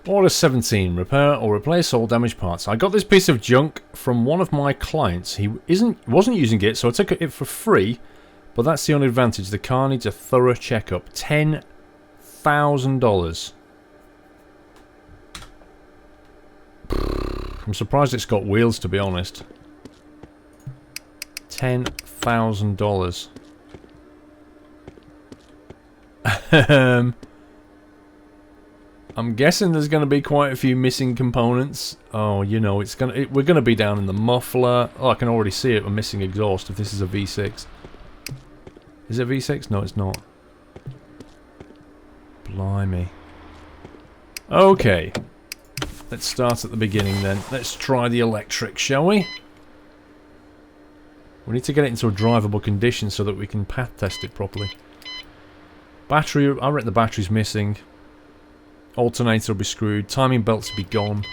Order 17. Repair or replace all damaged parts. I got this piece of junk from one of my clients. He wasn't using it, so I took it for free. But that's the only advantage. The car needs a thorough checkup. $10,000. I'm surprised it's got wheels, to be honest. $10,000. I'm guessing there's going to be quite a few missing components. Oh, you know, we're going to be down in the muffler. Oh, I can already see it. We're missing exhaust if this is a V6. Is it V6? No, it's not. Blimey. Okay. Let's start at the beginning then. Let's try the electric, shall we? We need to get it into a drivable condition so that we can path test it properly. Battery, I reckon the battery's missing. Alternator will be screwed. Timing belts will be gone.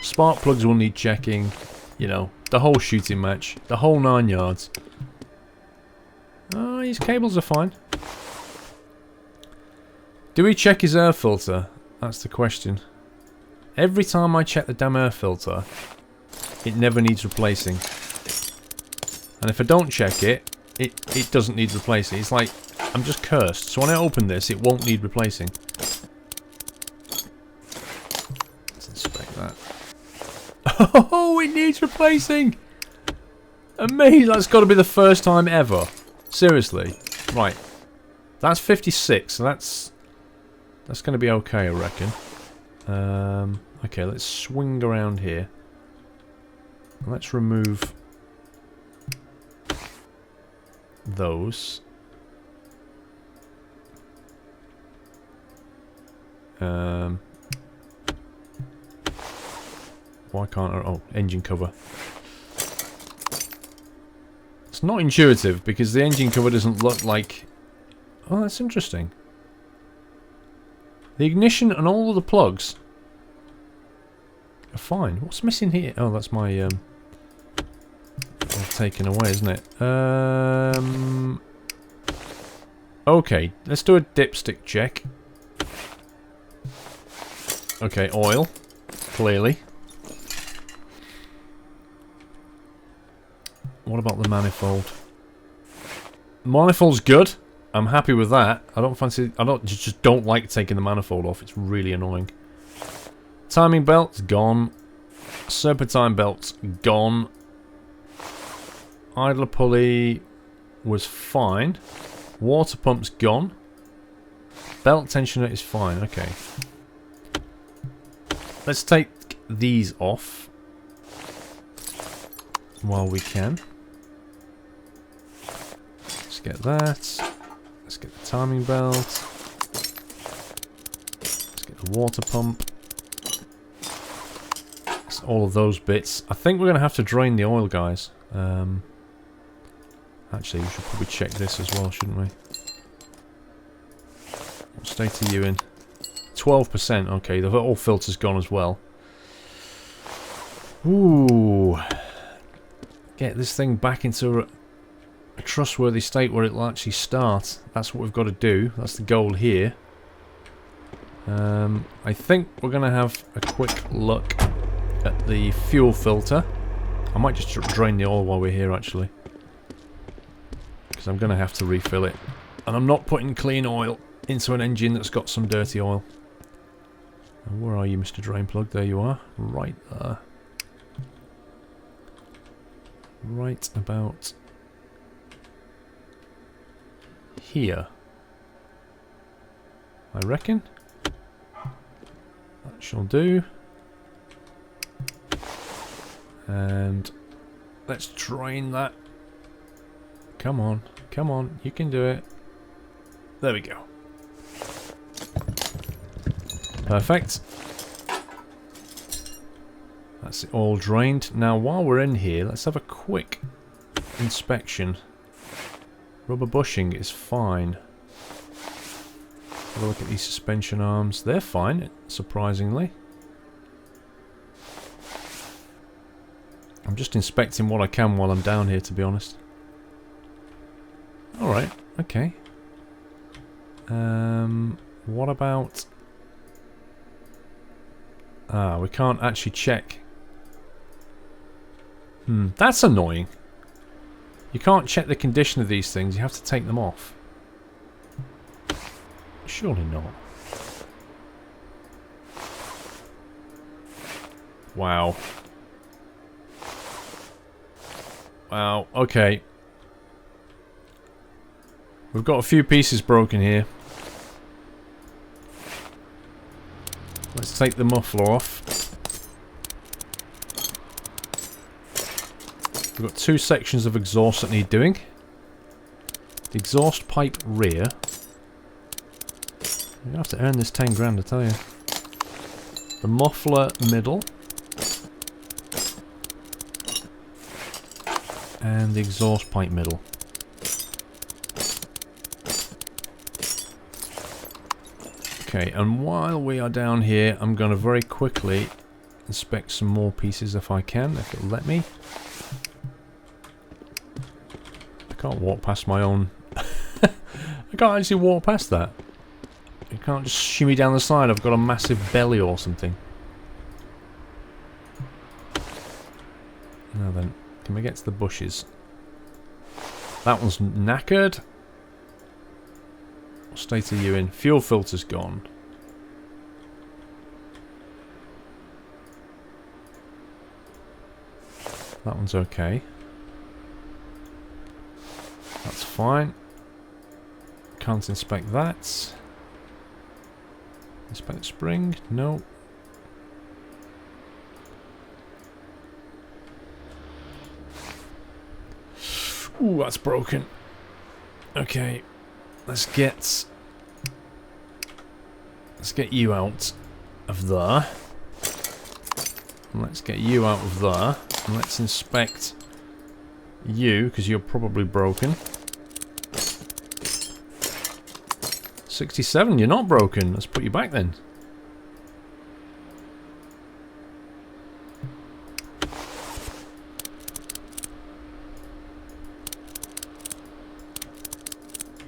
Spark plugs will need checking. You know, the whole shooting match. The whole 9 yards. Oh, his cables are fine. Do we check his air filter? That's the question. Every time I check the damn air filter, it never needs replacing. And if I don't check it, it doesn't need replacing. It's like, I'm just cursed. So when I open this, it won't need replacing. Let's inspect that. Oh, it needs replacing! Amazing! That's got to be the first time ever. Seriously. Right. That's 56, so that's going to be okay, I reckon. Okay, let's swing around here. Let's remove those. Why can't I... Oh, engine cover. It's not intuitive because the engine cover doesn't look like... Oh, that's interesting. The ignition and all of the plugs are fine. What's missing here? Oh, that's my... all taken away, isn't it? Okay, let's do a dipstick check. Okay, oil. Clearly. What about the manifold? Manifold's good. I'm happy with that. I just don't like taking the manifold off. It's really annoying. Timing belt's gone. Serpentine belt's gone. Idler pulley was fine. Water pump's gone. Belt tensioner is fine. Okay. Let's take these off while we can. Let's get that. Let's get the timing belt. Let's get the water pump. That's all of those bits. I think we're going to have to drain the oil, guys. Actually, we should probably check this as well, shouldn't we? What state are you in? 12%. Okay, the oil filter's gone as well. Ooh. Get this thing back into a trustworthy state where it'll actually start. That's what we've got to do. That's the goal here. I think we're going to have a quick look at the fuel filter. I might just drain the oil while we're here, actually. Because I'm going to have to refill it. And I'm not putting clean oil into an engine that's got some dirty oil. And where are you, Mr. Drain Plug? There you are. Right there. Right about here, I reckon. That shall do. And let's drain that. Come on, come on, you can do it. There we go. Perfect. That's it all drained. Now, while we're in here, let's have a quick inspection. Rubber bushing is fine. Have a look at these suspension arms. They're fine, surprisingly. I'm just inspecting what I can while I'm down here, to be honest. Alright, okay. What about Ah, we can't actually check. That's annoying. You can't check the condition of these things. You have to take them off. Surely not. Wow. Wow, okay. We've got a few pieces broken here. Let's take the muffler off. We've got 2 sections of exhaust that need doing. The exhaust pipe rear. You have to earn this 10 grand, I tell you. The muffler middle. And the exhaust pipe middle. Okay, and while we are down here, I'm going to very quickly inspect some more pieces if I can, if it'll let me. I can't walk past my own... I can't actually walk past that. I can't just shimmy down the side. I've got a massive belly or something. Now then, can we get to the bushes? That one's knackered. What state are you in? Fuel filter's gone. That one's okay. That's fine. Can't inspect that. Inspect spring? No. Ooh, that's broken. Okay. Let's get you out of there. And let's get you out of there. And let's inspect you, because you're probably broken. 67, you're not broken. Let's put you back then.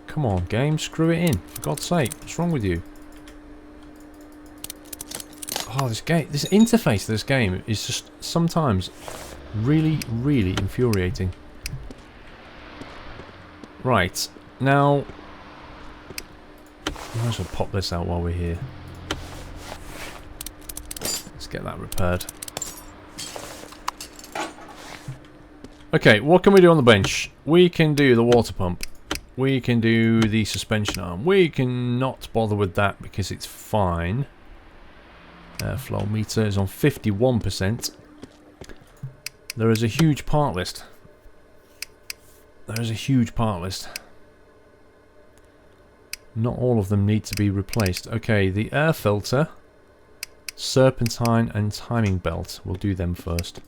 Come on, game, screw it in. For God's sake, what's wrong with you? Oh, this interface to this game is just sometimes really, really infuriating. Right, now... I might as well pop this out while we're here. Let's get that repaired. Okay, what can we do on the bench? We can do the water pump. We can do the suspension arm. We can not bother with that because it's fine. Airflow meter is on 51%. There is a huge part list. There is a huge part list. Not all of them need to be replaced. Okay, the air filter, serpentine and timing belt. We'll do them first.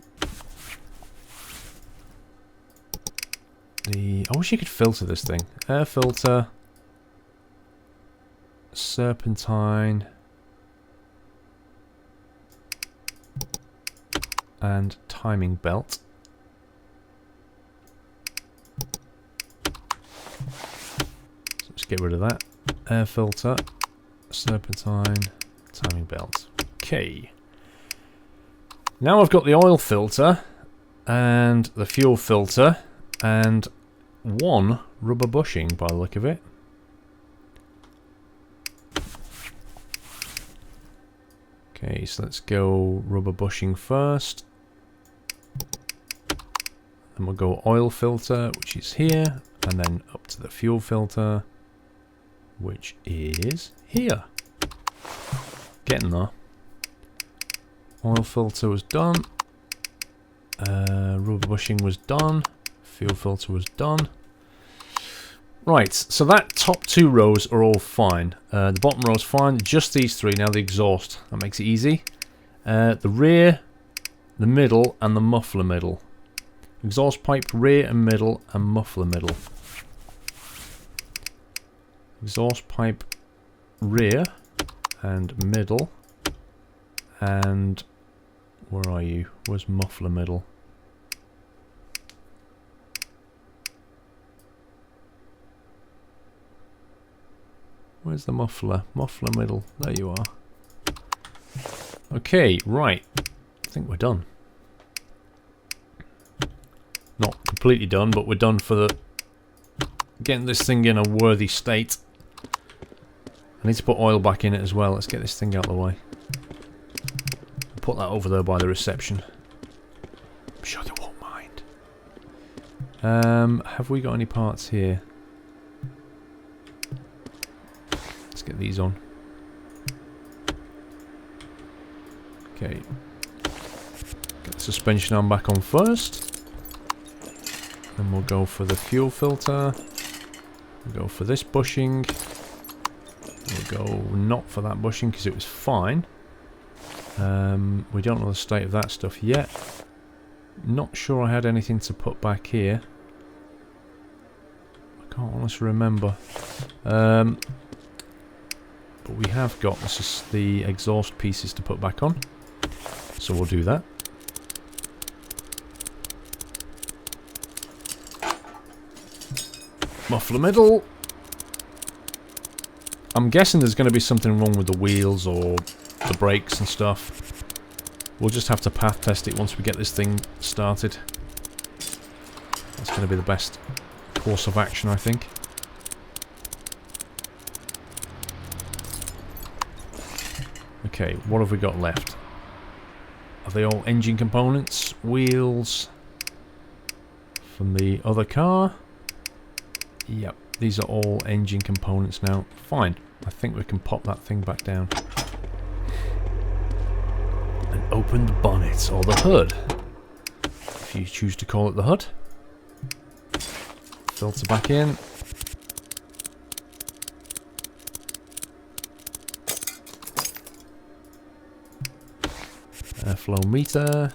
I wish you could filter this thing. Air filter, serpentine, and timing belt. So let's get rid of that. Air filter, serpentine, timing belt. Okay. Now I've got the oil filter and the fuel filter and one rubber bushing by the look of it. Okay, so let's go rubber bushing first. Then we'll go oil filter, which is here, and then up to the fuel filter, which is here. Getting there. Oil filter was done. Rubber bushing was done. Fuel filter was done. Right, so that top 2 rows are all fine. The bottom row is fine. Just these 3 now. The exhaust, that makes it easy. The rear, the middle, and the muffler middle. Exhaust pipe rear and middle, and muffler middle. Exhaust pipe rear and middle, and where are you? Where's muffler middle? Where's the muffler? Muffler middle. There you are. Okay, right. I think we're done. Not completely done, but we're done for the getting this thing in a worthy state. I need to put oil back in it as well. Let's get this thing out of the way. Put that over there by the reception. I'm sure they won't mind. Have we got any parts here? Let's get these on. Okay. Get the suspension arm back on first. Then we'll go for the fuel filter. We'll go for this bushing. We'll go not for that bushing because it was fine. We don't know the state of that stuff yet. Not sure I had anything to put back here. I can't honestly remember. But we have got the exhaust pieces to put back on. So we'll do that. Muffler middle. I'm guessing there's going to be something wrong with the wheels or the brakes and stuff. We'll just have to path test it once we get this thing started. That's going to be the best course of action, I think. Okay, what have we got left? Are they all engine components? Wheels from the other car? Yep, these are all engine components now. Fine, I think we can pop that thing back down. And open the bonnet, or the hood. If you choose to call it the hood. Filter back in. Airflow meter.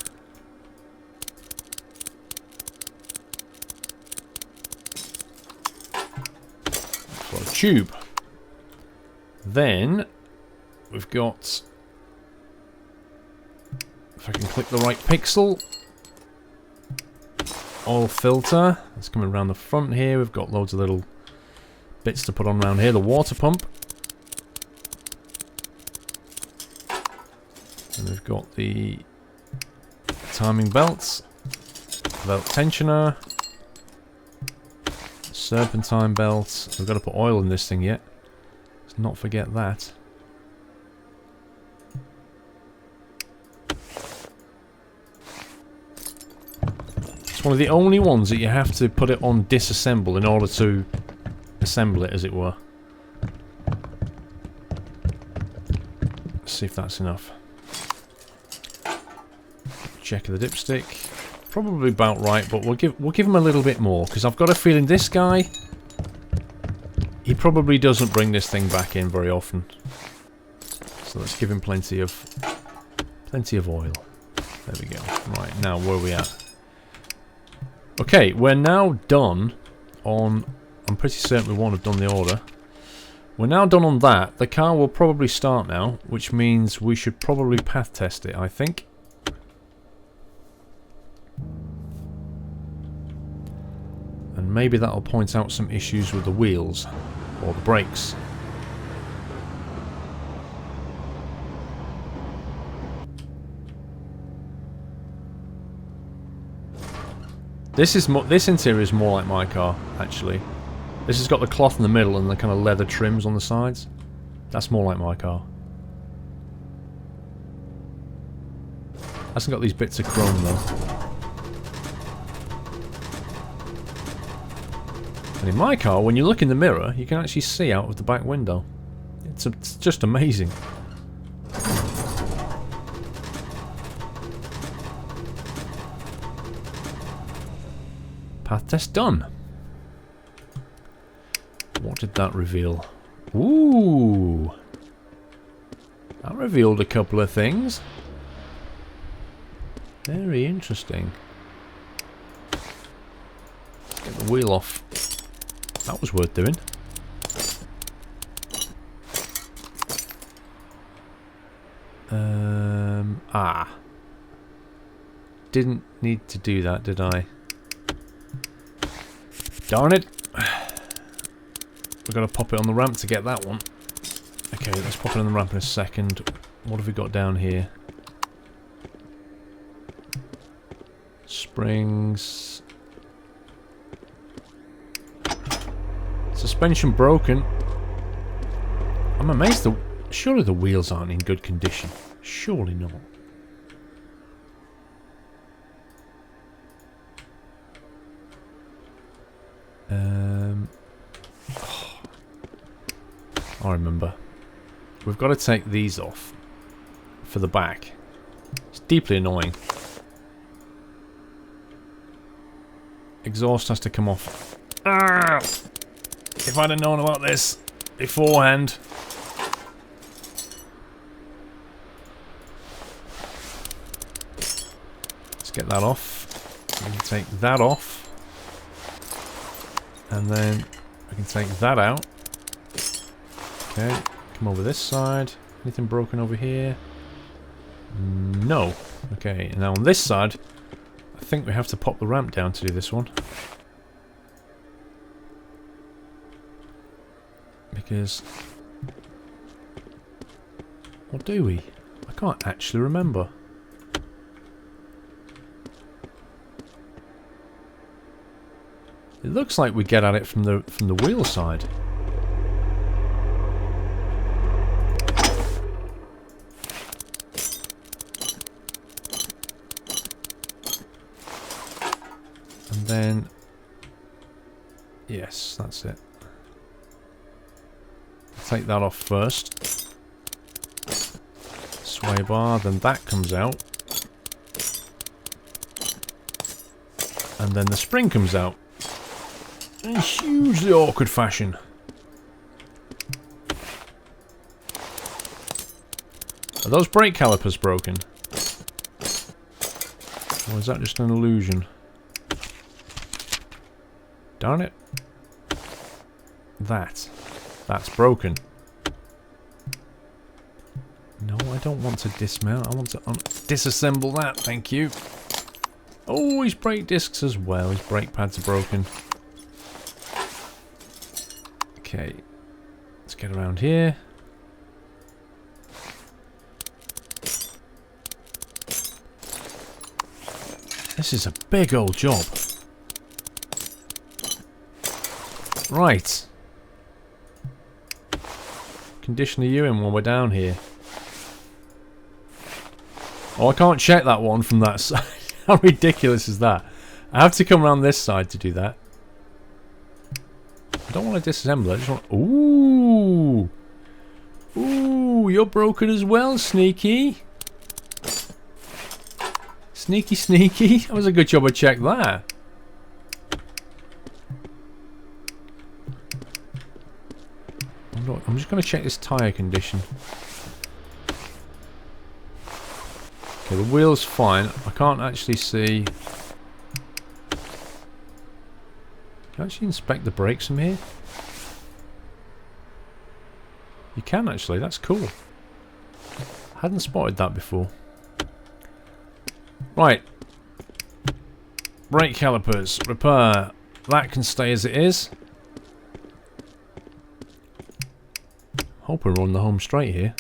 Airflow tube. Then we've got, if I can click the right pixel, oil filter. That's coming around the front here. We've got loads of little bits to put on around here. The water pump. And we've got the timing belts, belt tensioner, serpentine belt. We've got to put oil in this thing yet. Let's not forget that. It's one of the only ones that you have to put it on disassemble in order to assemble it, as it were. Let's see if that's enough. Check the dipstick. Probably about right, but we'll give him a little bit more, because I've got a feeling this guy, he probably doesn't bring this thing back in very often. So let's give him plenty of oil. There we go. Right, now where are we at? Okay, we're now done on, I'm pretty certain we won't have done the order. We're now done on that. The car will probably start now, which means we should probably path test it, I think. And maybe that'll point out some issues with the wheels or the brakes. This interior is more like my car, actually. This has got the cloth in the middle and the kind of leather trims on the sides. That's more like my car. Hasn't got these bits of chrome though. And in my car, when you look in the mirror, you can actually see out of the back window. It's just amazing. Path test done. What did that reveal? Ooh! That revealed a couple of things. Very interesting. Let's get the wheel off. That was worth doing. Didn't need to do that, did I? Darn it! We've got to pop it on the ramp to get that one. Okay, let's pop it on the ramp in a second. What have we got down here? Springs. Suspension broken. I'm amazed that surely the wheels aren't in good condition. Surely not. Oh, I remember. We've got to take these off for the back. It's deeply annoying. Exhaust has to come off. Ah! If I'd have known about this beforehand. Let's get that off. We can take that off. And then we can take that out. Okay, come over this side. Anything broken over here? No. Okay, now on this side, I think we have to pop the ramp down to do this one. Because... Or do we? I can't actually remember. It looks like we get at it from the wheel side. And then yes, that's it. Take that off first. Sway bar, then that comes out. And then the spring comes out. In a hugely awkward fashion. Are those brake calipers broken? Or is that just an illusion? Darn it. That's broken. No, I don't want to dismount. I want to disassemble that, thank you. Oh, his brake discs as well. His brake pads are broken. Okay, let's get around here. This is a big old job. Right. Condition the U in while we're down here. Oh, I can't check that one from that side. How ridiculous is that? I have to come around this side to do that. I don't want to disassemble it. I just want... Ooh! Ooh, you're broken as well, Sneaky. Sneaky, sneaky. That was a good job I checked that. I'm just going to check this tyre condition. Okay, the wheel's fine. I can't actually see... Can you actually inspect the brakes from here? You can actually, that's cool. Hadn't spotted that before. Right. Brake calipers, repair. That can stay as it is. Hope we're on the home straight here.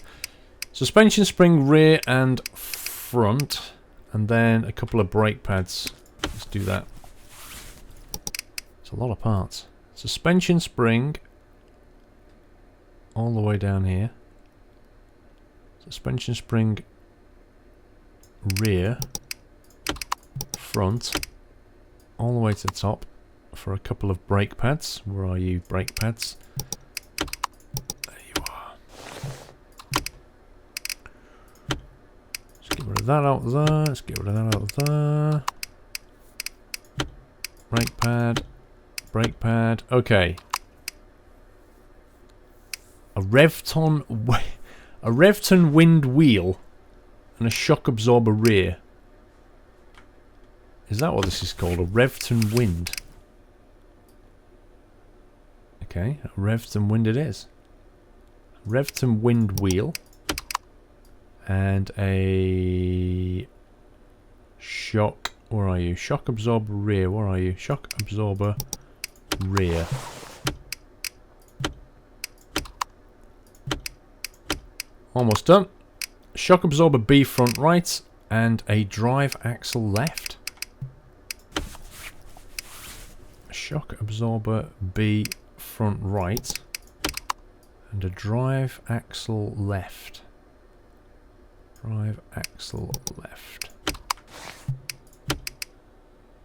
Suspension spring rear and front. And then a couple of brake pads. Let's do that. It's a lot of parts. Suspension spring all the way down here. Suspension spring rear, front, all the way to the top for a couple of brake pads. Where are you, brake pads? There you are. Let's get rid of that out of there. Let's get rid of that out of there. Brake pad. Brake pad. Okay. A Revton wind wheel and a shock absorber rear. Is that what this is called? A Revton wind. Okay, a Revton wind it is. Revton wind wheel and a shock. Where are you? Shock absorber rear. Where are you? Shock absorber rear. Almost done. Shock absorber B front right and a drive axle left. shock absorber B front right. And a drive axle left. Drive axle left.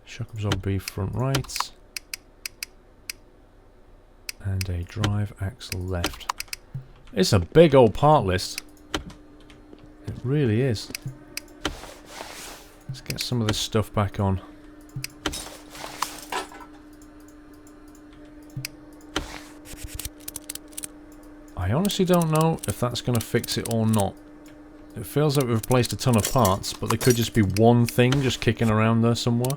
Shock absorber B front right. And a drive axle left. It's a big old part list. It really is. Let's get some of this stuff back on. I honestly don't know if that's going to fix it or not. It feels like we've replaced a ton of parts, but there could just be one thing just kicking around there somewhere.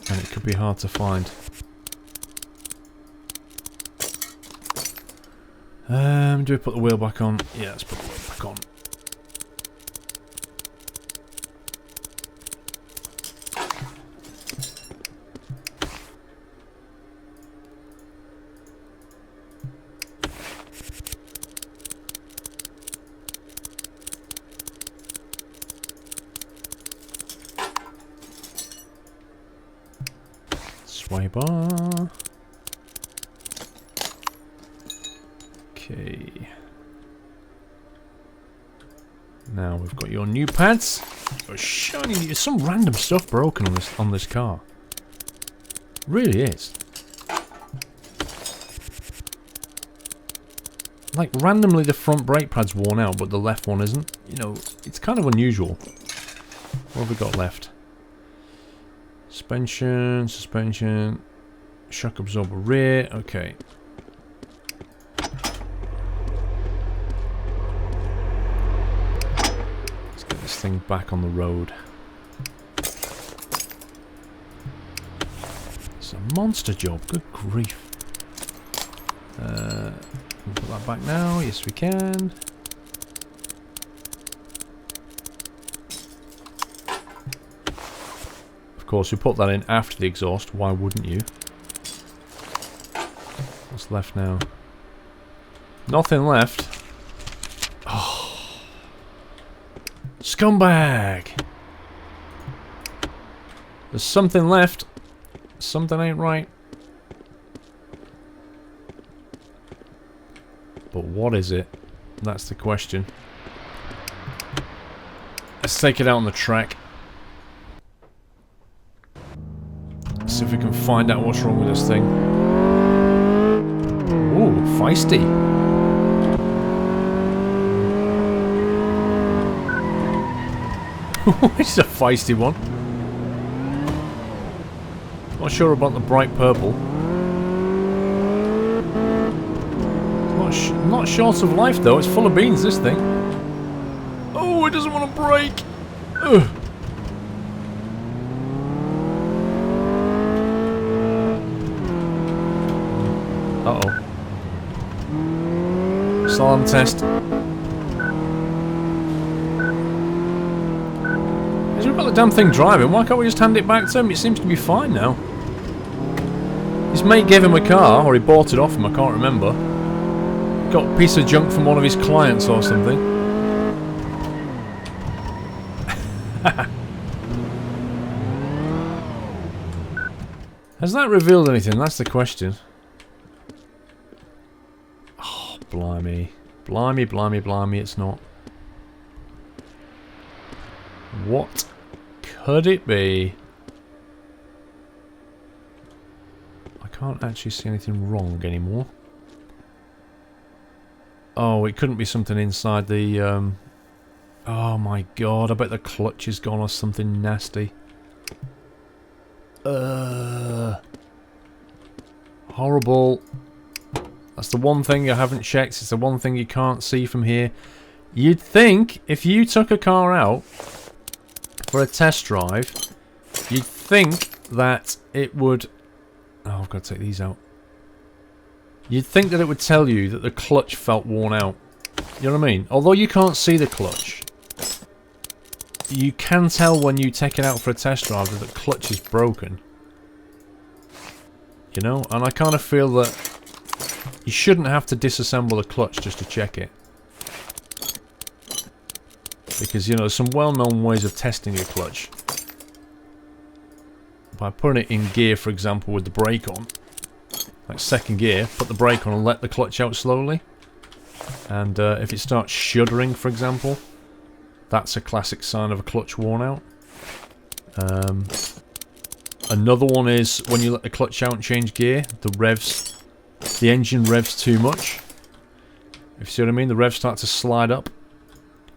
And it could be hard to find. Do we put the wheel back on? Yeah, let's put the wheel back on. Sway bar. Okay. Now we've got your new pads. Oh, shiny! There's some random stuff broken on this car. Really is. Like randomly, the front brake pad's worn out, but the left one isn't. You know, it's kind of unusual. What have we got left? Suspension, shock absorber rear. Okay. Thing back on the road. It's a monster job, good grief. We'll put that back now, yes we can. Of course we put that in after the exhaust, why wouldn't you? What's left now? Nothing left. Scumbag! There's something left. Something ain't right. But what is it? That's the question. Let's take it out on the track. See if we can find out what's wrong with this thing. Ooh, feisty. It's a feisty one. Not sure about the bright purple. Not short of life though. It's full of beans, this thing. Oh, it doesn't want to break. Ugh. Uh-oh. Slalom test. We've got the damn thing driving, why can't we just hand it back to him? It seems to be fine now. His mate gave him a car, or he bought it off him, I can't remember. Got a piece of junk from one of his clients or something. Has that revealed anything? That's the question. Oh, blimey. Blimey, blimey, blimey, it's not. What could it be? I can't actually see anything wrong anymore. Oh, it couldn't be something inside the... Oh my god, I bet the clutch is gone or something nasty. Horrible. That's the one thing I haven't checked. It's the one thing you can't see from here. You'd think if you took a car out for a test drive, you'd think that it would... Oh, I've got to take these out. You'd think that it would tell you that the clutch felt worn out. You know what I mean? Although you can't see the clutch, you can tell when you take it out for a test drive that the clutch is broken. You know? And I kind of feel that you shouldn't have to disassemble the clutch just to check it. Because, you know, there's some well-known ways of testing your clutch. by putting it in gear, for example, with the brake on. Like second gear, put the brake on and let the clutch out slowly. And if it starts shuddering, for example, that's a classic sign of a clutch worn out. Another one is when you let the clutch out and change gear, the engine revs too much. If you see what I mean, the revs start to slide up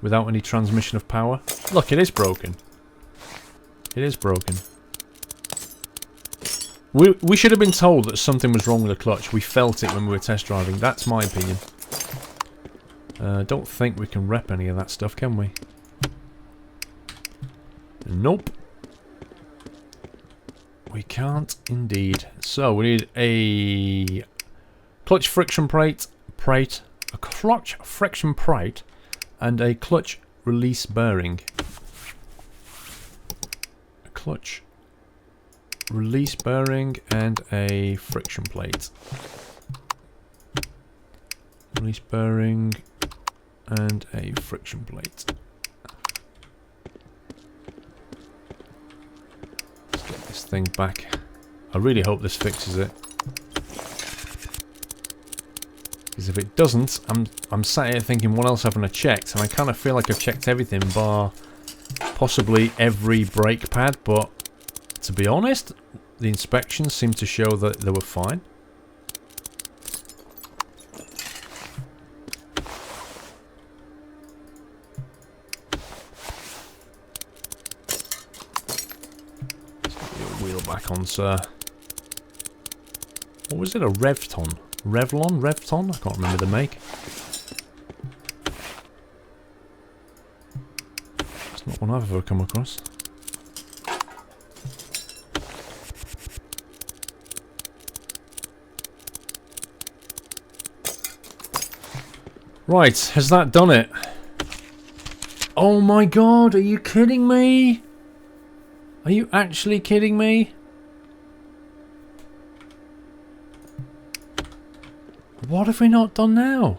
without any transmission of power. Look, it is broken. It is broken. We should have been told that something was wrong with the clutch. We felt it when we were test driving. That's my opinion. Don't think we can rep any of that stuff, can we? Nope. We can't indeed. So we need a clutch friction plate, a clutch friction plate, and a clutch release bearing. A clutch release bearing and a friction plate. Release bearing and a friction plate. Let's get this thing back. I really hope this fixes it. Because if it doesn't, I'm sat here thinking, what else haven't I checked? And I kind of feel like I've checked everything bar possibly every brake pad, but to be honest, the inspections seem to show that they were fine. Let's get your wheel back on, sir. What was it? A Revton? Revlon? Revton? I can't remember the make. It's not one I've ever come across. Right, has that done it? Oh my god, are you kidding me? Are you actually kidding me? What have we not done now?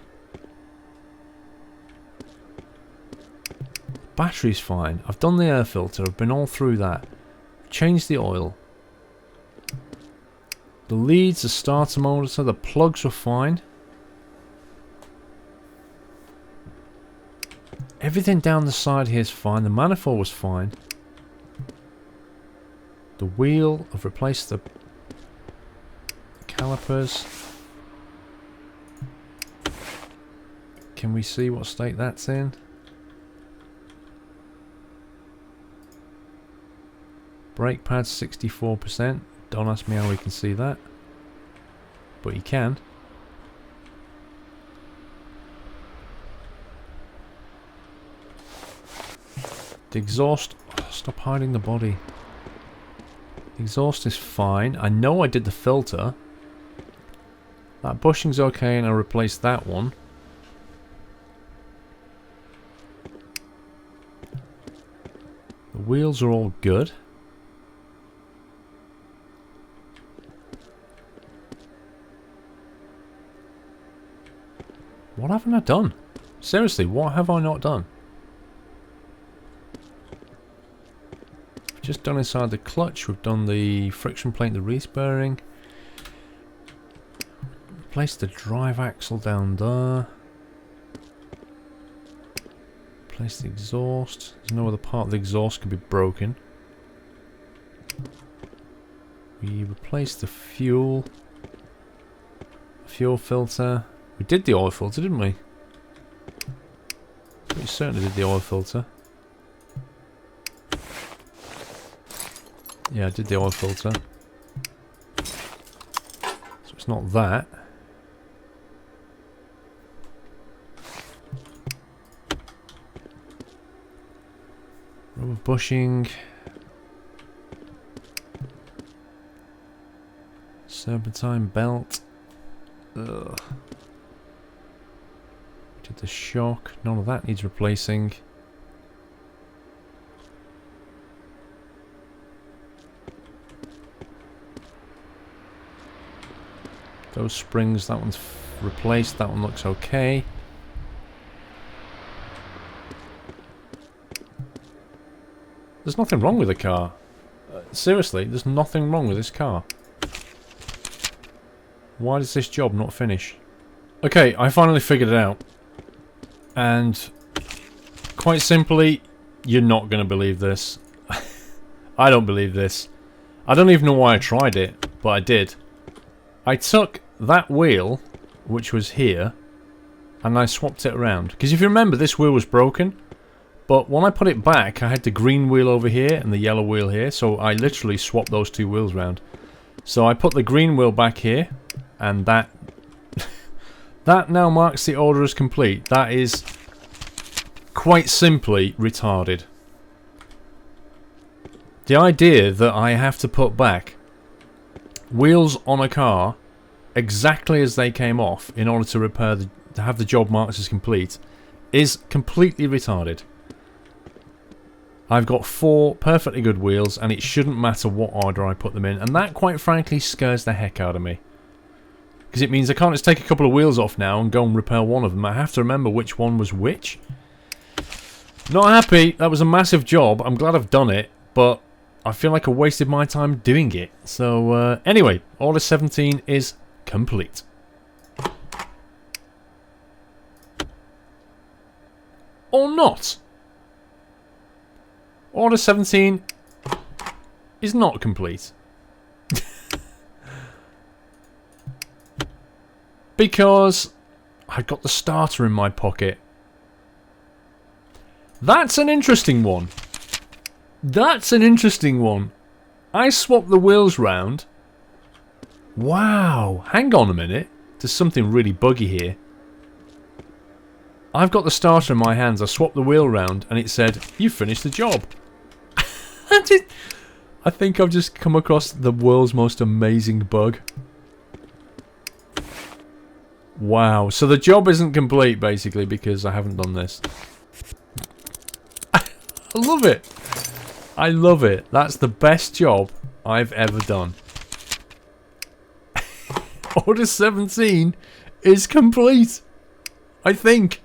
Battery's fine. I've done the air filter. I've been all through that. Changed the oil. The leads, the starter motor, the plugs were fine. Everything down the side here is fine. The manifold was fine. The wheel, I've replaced the calipers. Can we see what state that's in? Brake pads 64%. Don't ask me how we can see that. But you can. The exhaust... Oh, stop hiding the body. The exhaust is fine. I know I did the filter. That bushing's okay and I replaced that one. The wheels are all good. What haven't I done? Seriously, what have I not done? We've just done inside the clutch. We've done the friction plate, the release bearing. Replaced the drive axle down there. Replace the exhaust. There's no other part of the exhaust can be broken. We replaced the fuel filter. We did the oil filter, didn't we? We certainly did the oil filter. Yeah, I did the oil filter. So it's not that. Rubber bushing. Serpentine belt. Ugh. Did the shock. None of that needs replacing. Those springs, that one's replaced. That one looks okay. There's nothing wrong with the car. Seriously, there's nothing wrong with this car. Why does this job not finish? Okay, I finally figured it out. And quite simply, you're not going to believe this. I don't believe this. I don't even know why I tried it, but I did. I took that wheel, which was here, and I swapped it around. Because if you remember, this wheel was broken. But when I put it back, I had the green wheel over here and the yellow wheel here. So I literally swapped those two wheels around. So I put the green wheel back here. And that... that now marks the order as complete. That is quite simply retarded. The idea that I have to put back wheels on a car exactly as they came off in order to repair to have the job marked as complete is completely retarded. I've got 4 perfectly good wheels and it shouldn't matter what order I put them in, and that quite frankly scares the heck out of me. Because it means I can't just take a couple of wheels off now and go and repair one of them. I have to remember which one was which. Not happy. That was a massive job. I'm glad I've done it, but I feel like I wasted my time doing it. So anyway, Order 17 is complete. Or not. Order 17 is not complete. Because I got the starter in my pocket. That's an interesting one. That's an interesting one. I swapped the wheels round. Wow. Hang on a minute. There's something really buggy here. I've got the starter in my hands. I swapped the wheel round and it said, "You finished the job." I think I've just come across the world's most amazing bug. Wow. So the job isn't complete basically because I haven't done this. I love it. I love it. That's the best job I've ever done. Order 17 is complete. I think.